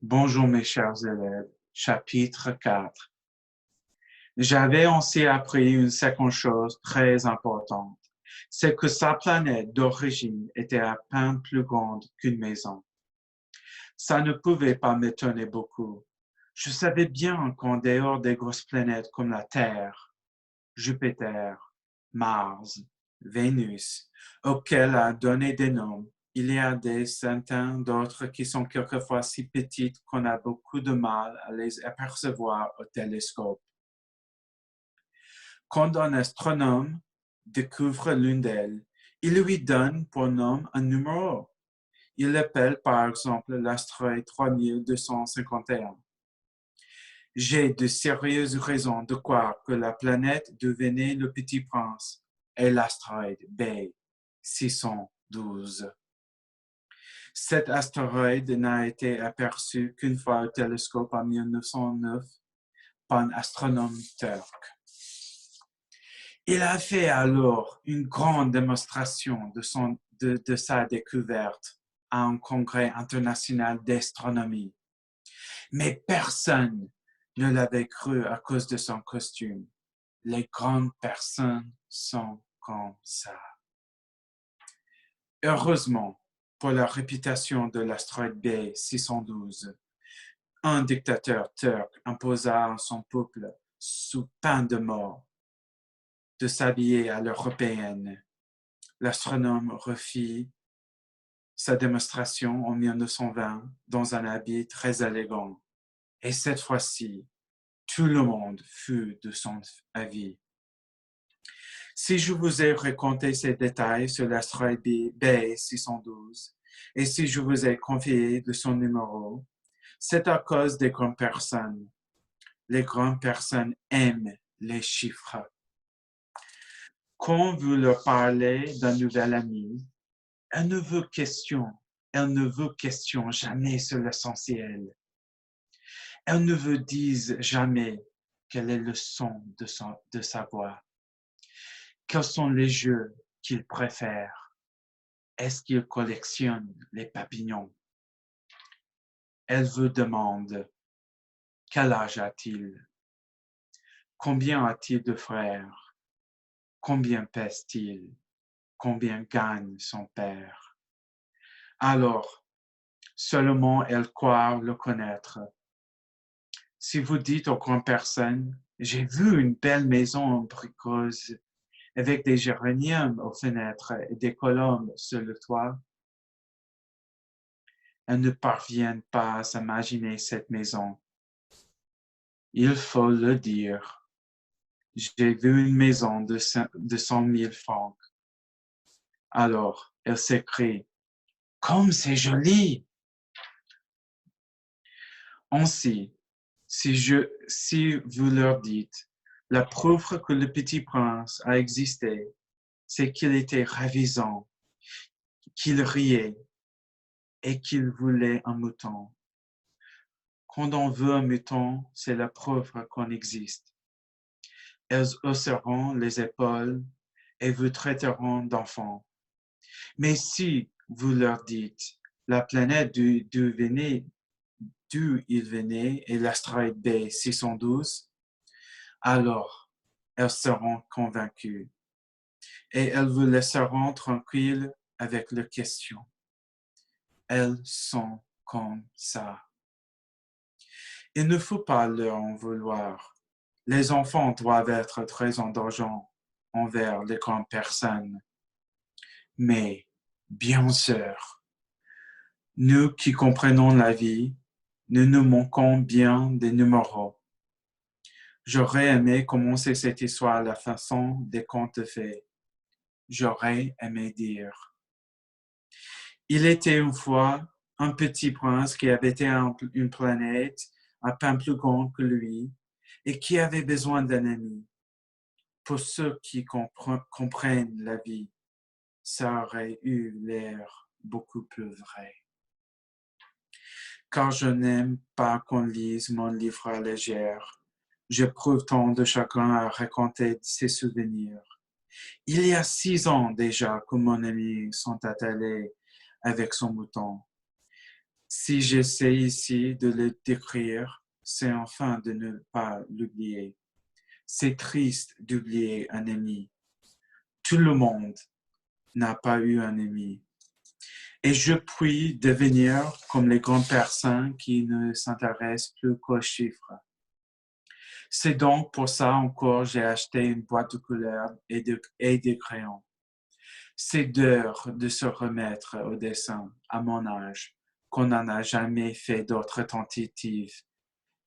Bonjour mes chers élèves, chapitre 4. J'avais aussi appris une seconde chose très importante, c'est que sa planète d'origine était à peine plus grande qu'une maison. Ça ne pouvait pas m'étonner beaucoup. Je savais bien qu'en dehors des grosses planètes comme la Terre, Jupiter, Mars, Vénus, auxquelles a donné des noms, il y a des centaines d'autres qui sont quelquefois si petites qu'on a beaucoup de mal à les apercevoir au télescope. Quand un astronome découvre l'une d'elles, il lui donne pour nom un numéro. Il l'appelle par exemple l'astéroïde 3251. J'ai de sérieuses raisons de croire que la planète devenait le Petit Prince et l'astéroïde B612. Cet astéroïde n'a été aperçu qu'une fois au télescope en 1909 par un astronome turc. Il a fait alors une grande démonstration de sa découverte à un congrès international d'astronomie. Mais personne ne l'avait cru à cause de son costume. Les grandes personnes sont comme ça. Heureusement, pour la réputation de l'astéroïde B612, un dictateur turc imposa à son peuple, sous peine de mort, de s'habiller à l'européenne. L'astronome refit sa démonstration en 1920 dans un habit très élégant. Et cette fois-ci, tout le monde fut de son avis. Si je vous ai raconté ces détails sur l'astéroïde B612 et si je vous ai confié de son numéro, c'est à cause des grandes personnes. Les grandes personnes aiment les chiffres. Quand vous leur parlez d'un nouvel ami, elles ne vous questionnent jamais sur l'essentiel. Elles ne vous disent jamais quel est le son de sa voix. Quels sont les jeux qu'il préfère? Est-ce qu'il collectionne les papillons? Elle vous demande quel âge a-t-il? Combien a-t-il de frères? Combien pèse-t-il? Combien gagne son père? Alors, seulement elle croit le connaître. Si vous dites aux grandes personnes, j'ai vu une belle maison en bricouse avec des géraniums aux fenêtres et des colombes sur le toit, elles ne parviennent pas à s'imaginer cette maison. Il faut le dire. J'ai vu une maison de 100 000 francs. Alors, elle s'écrie, comme c'est joli! Ainsi, si vous leur dites, la preuve que le petit prince a existé, c'est qu'il était ravissant, qu'il riait et qu'il voulait un mouton. Quand on veut un mouton, c'est la preuve qu'on existe. Elles hausseront les épaules et vous traiteront d'enfant. Mais si vous leur dites, la planète d'où il venait est l'astéroïde B612, alors elles seront convaincues et elles vous laisseront tranquille avec leurs questions. Elles sont comme ça. Il ne faut pas leur en vouloir. Les enfants doivent être très indulgents envers les grandes personnes. Mais, bien sûr, nous qui comprenons la vie, nous nous manquons bien des numéros. J'aurais aimé commencer cette histoire à la façon des contes de fées. J'aurais aimé dire. Il était une fois un petit prince qui habitait une planète à peine plus grande que lui et qui avait besoin d'un ami. Pour ceux qui comprennent la vie, ça aurait eu l'air beaucoup plus vrai. Car je n'aime pas qu'on lise mon livre à légère. J'éprouve tant de chagrin à raconter ses souvenirs. Il y a 6 ans déjà que mon ami s'est attelé avec son mouton. Si j'essaie ici de le décrire, c'est enfin de ne pas l'oublier. C'est triste d'oublier un ami. Tout le monde n'a pas eu un ami. Et je puis devenir comme les grandes personnes qui ne s'intéressent plus qu'aux chiffres. C'est donc pour ça encore j'ai acheté une boîte de couleurs et des crayons. C'est dur de se remettre au dessin à mon âge, qu'on n'en a jamais fait d'autres tentatives,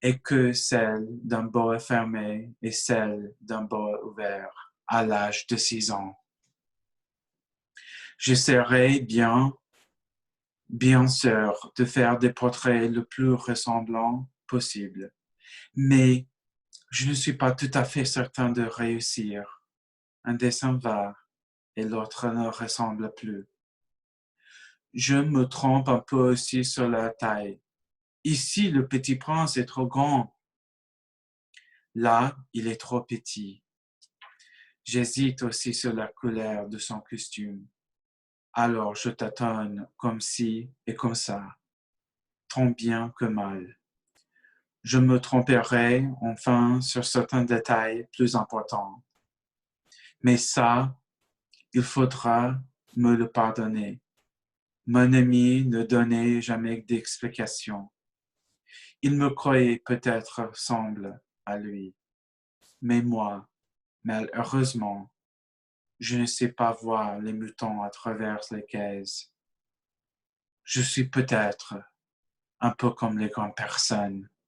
et que celle d'un boa fermé et celle d'un boa ouvert à l'âge de 6 ans. J'essaierai bien sûr, de faire des portraits le plus ressemblants possible, mais je ne suis pas tout à fait certain de réussir. Un dessin va et l'autre ne ressemble plus. Je me trompe un peu aussi sur la taille. Ici, le petit prince est trop grand. Là, il est trop petit. J'hésite aussi sur la couleur de son costume. Alors je tâtonne comme ci et comme ça, tant bien que mal. Je me tromperai enfin sur certains détails plus importants. Mais ça, il faudra me le pardonner. Mon ami ne donnait jamais d'explication. Il me croyait peut-être semble à lui. Mais moi, malheureusement, je ne sais pas voir les moutons à travers les caisses. Je suis peut-être un peu comme les grandes personnes.